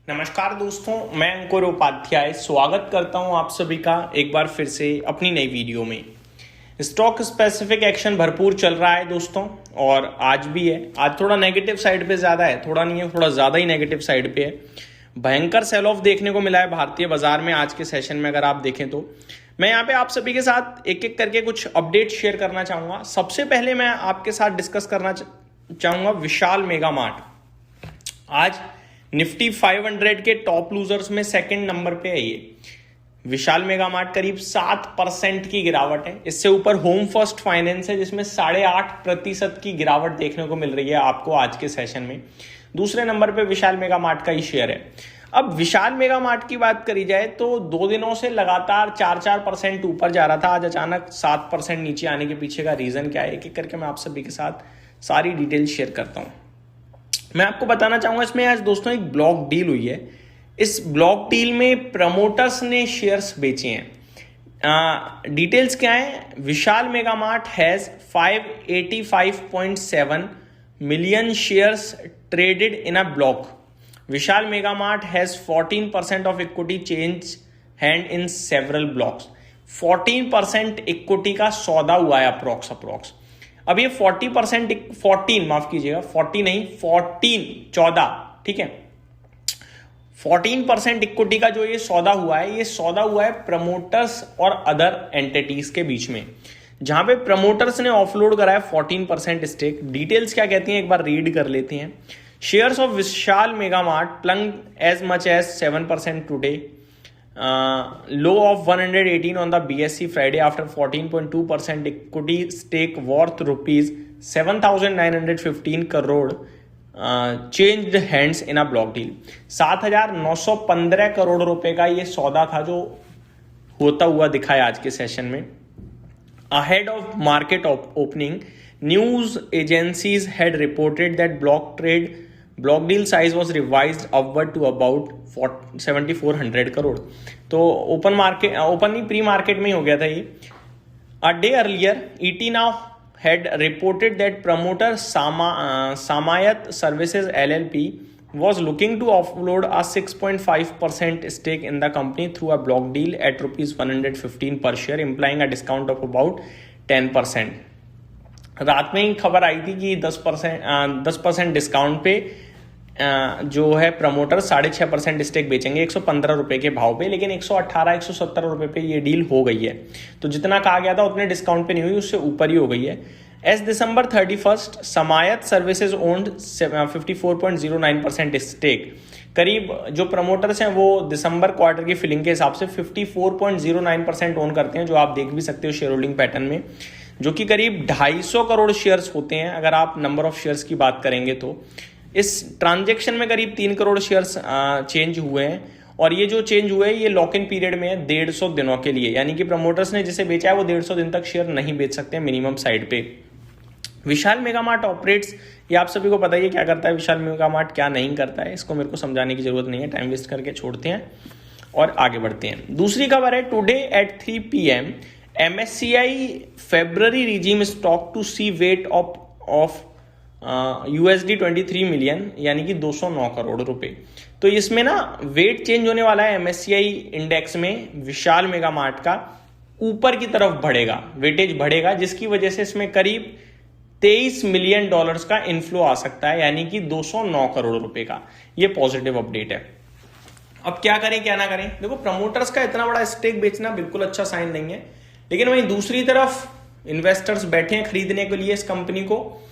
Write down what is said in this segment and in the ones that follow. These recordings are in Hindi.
नमस्कार दोस्तों, मैं अंकुर उपाध्याय स्वागत करता हूं आप सभी का एक बार फिर से अपनी नई वीडियो में। स्टॉक स्पेसिफिक एक्शन भरपूर चल रहा है दोस्तों, और आज भी है। आज थोड़ा नेगेटिव साइड पे ज़्यादा है, थोड़ा नहीं है, थोड़ा ज़्यादा ही नेगेटिव साइड पे है। भयंकर सेल ऑफ देखने को मिला है भारतीय बाजार में आज के सेशन में। अगर आप देखें तो मैं यहाँ पे आप सभी के साथ एक एक करके कुछ अपडेट शेयर करना चाहूँगा। सबसे पहले मैं आपके साथ डिस्कस करना चाहूँगा विशाल मेगा मार्ट। आज निफ्टी 500 के टॉप लूजर्स में सेकंड नंबर पे है ये विशाल मेगा मार्ट। करीब 7% की गिरावट है। इससे ऊपर होम फर्स्ट फाइनेंस है जिसमें 8.5% की गिरावट देखने को मिल रही है आपको आज के सेशन में। दूसरे नंबर पे विशाल मेगा मार्ट का ही शेयर है। अब विशाल मेगा मार्ट की बात करी जाए तो 2 दिनों से लगातार 4% ऊपर जा रहा था। आज अचानक 7% नीचे आने के पीछे का रीजन क्या है, एक एक करके मैं आप सभी के साथ सारी डिटेल शेयर करता हूं। मैं आपको बताना चाहूंगा, इसमें आज दोस्तों एक ब्लॉक डील हुई है। इस ब्लॉक डील में प्रमोटर्स ने शेयर्स बेचे हैं। डिटेल्स क्या है? Vishal Mega Mart has 585.7 million shares traded in a block. Vishal Mega Mart has 14% of equity change hand in several blocks. 14% equity का सौदा हुआ है अप्रोक्स। अब ये 14 माफ कीजिएगा, 40 नहीं 14 ठीक है। 14% इक्विटी का जो ये सौदा हुआ है, ये सौदा हुआ है प्रमोटर्स और अदर एंटिटीज के बीच में, जहां पे प्रमोटर्स ने ऑफलोड करा है 14% स्टेक। डिटेल्स क्या कहती हैं एक बार रीड कर लेते हैं। Shares of Vishal Mega Mart plunge as much as 7% today, low of 118 on the BSE Friday after 14.2% equity stake worth rupees 7,915 crore changed hands in a block deal। 7,915 crore रुपए का ये सौदा था जो होता हुआ दिखा है आज के सेशन में। Ahead of market opening, news agencies had reported that block deal size was revised upward to about 7,400 crore. तो प्री मार्केट में ही हो गया था ये। A day earlier, ET now had reported that promoter Samayat Services LLP was looking to offload a 6.5% stake in the company through a block deal at rupees 115 per share, implying a discount of about 10%। रात में ही खबर आई थी कि 10% डिस्काउंट पे जो है प्रमोटर 6.5% स्टेक बेचेंगे 115 रुपए के भाव पे, लेकिन 118-117 रुपए पे ये डील हो गई है। तो जितना कहा गया था उतने डिस्काउंट पे नहीं हुई, उससे ऊपर ही हो गई है। As December 31, Samayat services owned 54.09% stake. करीब जो प्रमोटर्स हैं वो दिसंबर क्वार्टर की फिलिंग के हिसाब से 54.09% ओन करते हैं, जो आप देख भी सकते हो शेयर होल्डिंग पैटर्न में, जो कि करीब 250 करोड़ शेयर्स होते हैं अगर आप नंबर ऑफ शेयर्स की बात करेंगे तो। इस ट्रांजैक्शन में करीब 3 करोड़ शेयर्स चेंज हुए हैं, और ये जो चेंज हुए हैं ये लॉक इन पीरियड में है 150 दिनों के लिए, यानी कि प्रमोटर्स ने जिसे बेचा है वो 150 दिन तक शेयर नहीं बेच सकते मिनिमम साइड पे। विशाल मेगा मार्ट ऑपरेट्स, ये आप सभी को पता ही है क्या करता है विशाल मेगा मार्ट, क्या नहीं करता है, इसको मेरे को समझाने की जरूरत नहीं है, टाइम वेस्ट करके छोड़ते हैं और आगे बढ़ते हैं। दूसरी खबर है, today at 3 PM MSCI February regime stock to see weight of USD 23 million, यानी कि 209 करोड़ रुपए। तो इसमें ना वेट चेंज होने वाला है MSCI इंडेक्स में। विशाल मेगा मार्ट का ऊपर की तरफ बढ़ेगा, वेटेज बढ़ेगा, जिसकी वजह से इसमें करीब $23 मिलियन का इनफ्लो आ सकता है, यानी कि 209 करोड़ रुपए का। ये पॉजिटिव अपडेट है। अब क्या करें क्या ना करें, देखो प्रमोटर्स का इतना बड़ा स्टेक बेचना बिल्कुल अच्छा साइन नहीं है, लेकिन वहीं दूसरी तरफ इन्वेस्टर्स बैठे हैं खरीदने के लिए इस कंपनी को,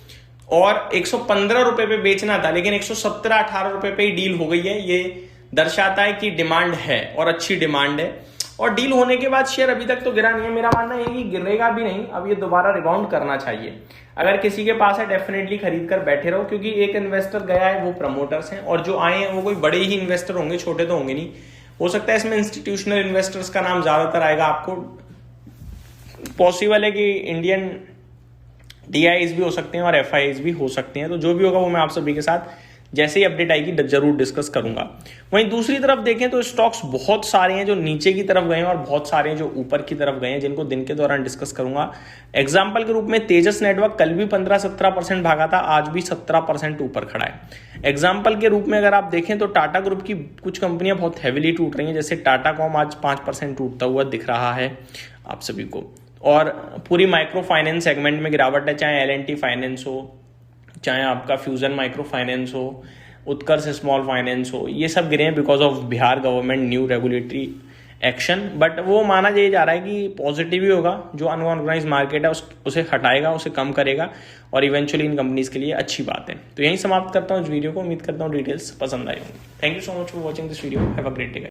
और 115 रुपए पे बेचना था लेकिन 117-18 रुपए पे ही डील हो गई है। ये दर्शाता है कि डिमांड है और अच्छी डिमांड है, और डील होने के बाद शेयर अभी तक तो गिरा नहीं है। मेरा मानना है कि गिरेगा भी नहीं, अब ये दोबारा रिबाउंड करना चाहिए। अगर किसी के पास है डेफिनेटली खरीद कर बैठे रहो, क्योंकि एक इन्वेस्टर गया है वो प्रमोटर्स हैं, और जो आए हैं वो कोई बड़े ही इन्वेस्टर होंगे, छोटे तो होंगे नहीं। हो सकता है इसमें इंस्टीट्यूशनल इन्वेस्टर्स का नाम ज्यादातर आएगा। आपको पॉसिबल है कि इंडियन DIs भी हो सकते हैं और FIs भी हो सकते हैं। तो जो भी होगा वो मैं आप सभी के साथ जैसे ही अपडेट आएगी जरूर डिस्कस करूंगा। वहीं दूसरी तरफ देखें तो स्टॉक्स बहुत सारे हैं जो नीचे की तरफ गए हैं और बहुत सारे हैं जो ऊपर की तरफ गए हैं, जिनको दिन के दौरान डिस्कस करूंगा। एग्जाम्पल के रूप में तेजस नेटवर्क कल भी 15-17% भागा था, आज भी 17% ऊपर खड़ा है। एग्जाम्पल के रूप में अगर आप देखें तो टाटा ग्रुप की कुछ कंपनियां बहुत हैविली टूट रही हैं, जैसे टाटा कॉम आज 5% टूटता हुआ दिख रहा है आप सभी को। और पूरी माइक्रो फाइनेंस सेगमेंट में गिरावट है, चाहे L&T फाइनेंस हो, चाहे आपका फ्यूजन माइक्रो फाइनेंस हो, उत्कर्ष स्मॉल फाइनेंस हो, ये सब गिरे हैं because of Bihar government new regulatory action. But वो माना ये जा रहा है कि पॉजिटिव ही होगा, जो अनऑर्गेनाइज मार्केट है उसे हटाएगा, उसे कम करेगा और इवेंचुअली इन कंपनीज के लिए अच्छी बात है। तो यहीं समाप्त करता हूँ इस वीडियो को। उम्मीद करता हूँ डिटेल्स पसंद आई होंगी। Thank you so much for watching this video. Have a great day.